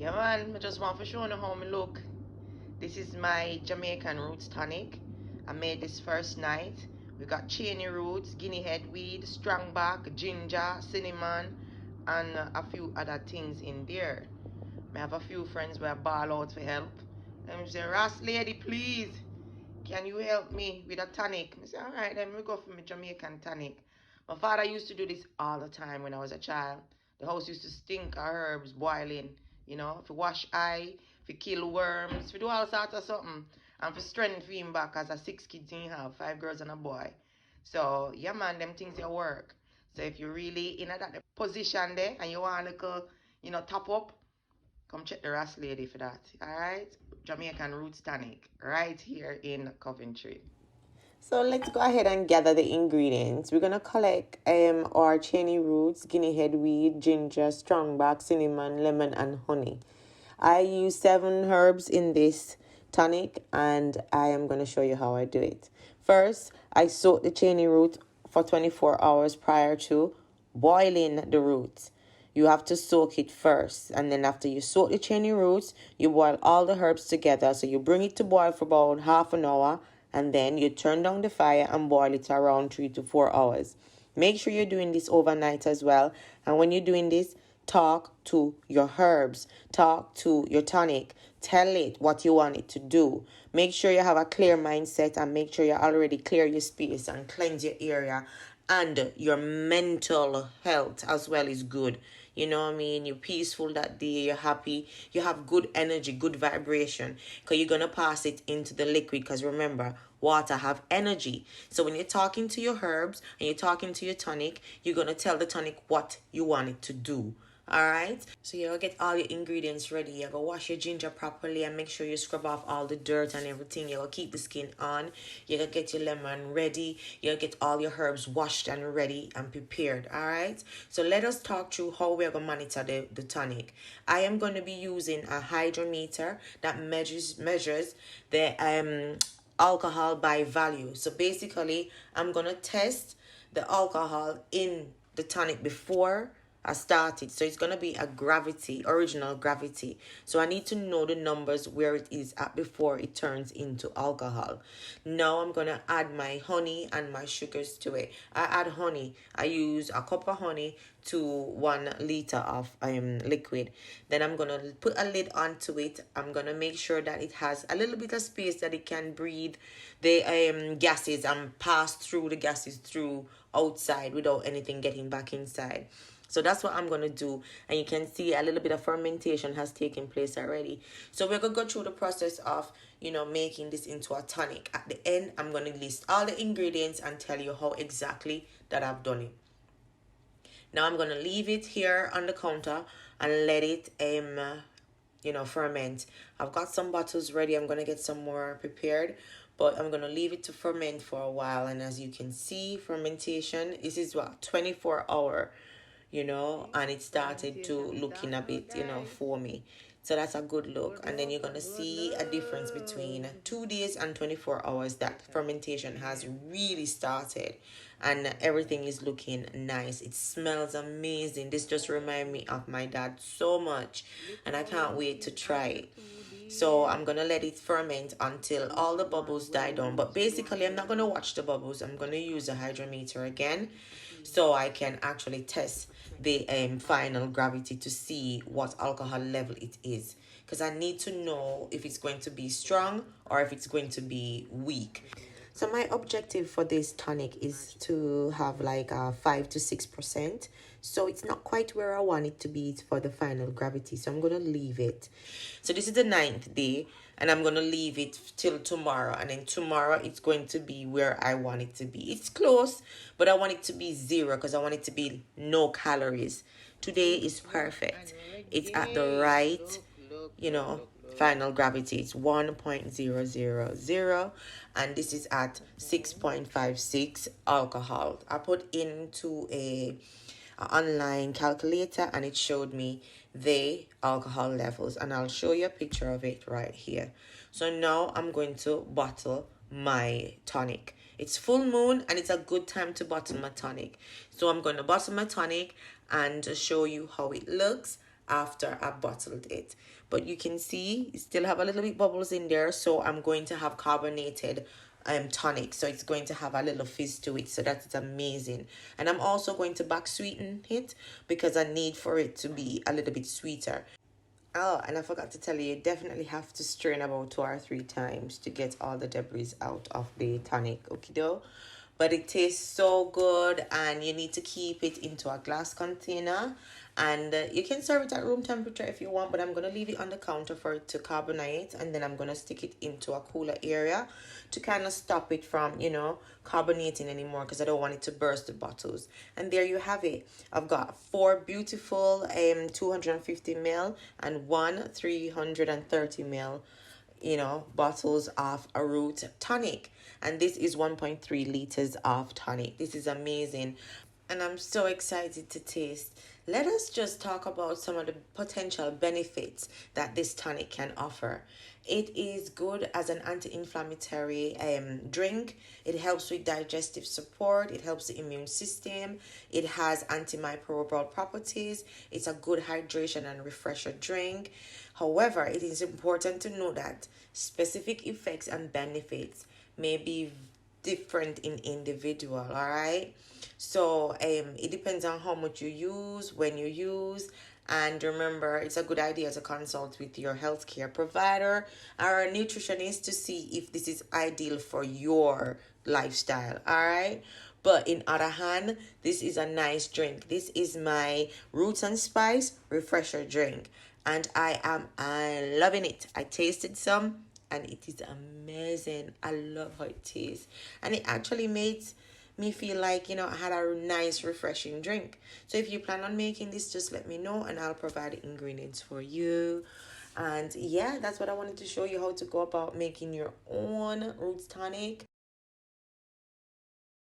Yeah man, I just want to show you how me look. This is my Jamaican roots tonic. I made this first night. We got cheney roots, guinea head weed, strongback, ginger, cinnamon, and a few other things in there. I have a few friends where I ball out for help. Them say, Ross lady, please, can you help me with a tonic? I say, alright, then we go for my Jamaican tonic. My father used to do this all the time when I was a child. The house used to stink of herbs boiling, you know, for wash eye, for kill worms, for do all sorts of something. And for strength for him back as a 6 kids he have, 5 girls and a boy. So yeah man, them things they work. So if you're really in that position there and you want a little, top up, come check the Ras Lady for that. Alright? Jamaican Roots Tonic. Right here in Coventry. So let's go ahead and gather the ingredients. We're gonna collect our cheney roots, guinea head weed, ginger, strongback, cinnamon, lemon, and honey. I use 7 herbs in this tonic, and I am gonna show you how I do it. First, I soak the cheney root for 24 hours prior to boiling the roots. You have to soak it first, and then after you soak the cheney roots, you boil all the herbs together. So you bring it to boil for about half an hour, and then you turn down the fire and boil it around 3 to 4 hours. Make sure you're doing this overnight as well. And when you're doing this, talk to your herbs, talk to your tonic, tell it what you want it to do. Make sure you have a clear mindset, and make sure you already clear your space and cleanse your area, and your mental health as well is good. You know what I mean? You're peaceful that day, you're happy, you have good energy, good vibration, because you're going to pass it into the liquid. Because remember, water have energy. So when you're talking to your herbs and you're talking to your tonic, you're going to tell the tonic what you want it to do. Alright, so you'll get all your ingredients ready. You go wash your ginger properly and make sure you scrub off all the dirt and everything. You'll keep the skin on. You'll get your lemon ready. You'll get all your herbs washed and ready and prepared. Alright, so let us talk through how we're going to monitor the tonic. I am going to be using a hydrometer that measures the alcohol by value. So basically, I'm going to test the alcohol in the tonic before I started. So it's going to be a gravity, original gravity. So I need to know the numbers where it is at before it turns into alcohol. Now I'm going to add my honey and my sugars to it. I add honey. I use a cup of honey to 1 liter of liquid. Then I'm going to put a lid onto it. I'm going to make sure that it has a little bit of space that it can breathe the gases and pass through the gases through outside without anything getting back inside. So that's what I'm going to do. And you can see a little bit of fermentation has taken place already. So we're going to go through the process of, making this into a tonic. At the end, I'm going to list all the ingredients and tell you how exactly that I've done it. Now I'm going to leave it here on the counter and let it, ferment. I've got some bottles ready. I'm going to get some more prepared. But I'm going to leave it to ferment for a while. And as you can see, fermentation, this is what, 24-hour. And it started to looking a bit, foamy. So that's a good look. And then you're going to see a difference between 2 days and 24 hours that fermentation has really started. And everything is looking nice. It smells amazing. This just reminds me of my dad so much. And I can't wait to try it. So I'm going to let it ferment until all the bubbles die down. But basically, I'm not going to watch the bubbles. I'm going to use a hydrometer again, so I can actually test the final gravity to see what alcohol level it is, because I need to know if it's going to be strong or if it's going to be weak. So my objective for this tonic is to have like a 5 to 6%. So it's not quite where I want it to be for the final gravity. So I'm going to leave it. So this is the 9th day, and I'm going to leave it till tomorrow. And then tomorrow it's going to be where I want it to be. It's close, but I want it to be 0 because I want it to be no calories. Today is perfect. It's at the right, final gravity. It's 1.000, and this is at 6.56 alcohol. I put into a online calculator and it showed me the alcohol levels, and I'll show you a picture of it right here. So now I'm going to bottle my tonic. It's full moon and it's a good time to bottle my tonic. So I'm going to bottle my tonic and show you how it looks after I bottled it. But you can see it still have a little bit bubbles in there, so I'm going to have carbonated tonic, so it's going to have a little fizz to it, so that's amazing. And I'm also going to back sweeten it because I need for it to be a little bit sweeter. Oh, and I forgot to tell you, you definitely have to strain about 2 or 3 times to get all the debris out of the tonic, okay dough? But it tastes so good, and you need to keep it into a glass container. And you can serve it at room temperature if you want, but I'm going to leave it on the counter for it to carbonate, and then I'm going to stick it into a cooler area to kind of stop it from, carbonating anymore, because I don't want it to burst the bottles. And there you have it. I've got 4 beautiful 250 ml and 1 330 ml bottles of a root tonic. And this is 1.3 liters of tonic. This is amazing. And I'm so excited to taste. Let us just talk about some of the potential benefits that this tonic can offer. It is good as an anti-inflammatory drink. It helps with digestive support. It helps the immune system. It has antimicrobial properties. It's a good hydration and refresher drink. However, it is important to know that specific effects and benefits may be different in individual, all right? So it depends on how much you use, when you use, and remember, it's a good idea to consult with your healthcare provider or a nutritionist to see if this is ideal for your lifestyle, all right? But in other hand, this is a nice drink. This is my roots and spice refresher drink, and I loving it. I tasted some, and it is amazing. I love how it tastes, and it actually makes me feel like I had a nice refreshing drink. So if you plan on making this, just let me know and I'll provide the ingredients for you. And yeah, that's what I wanted to show you, how to go about making your own roots tonic.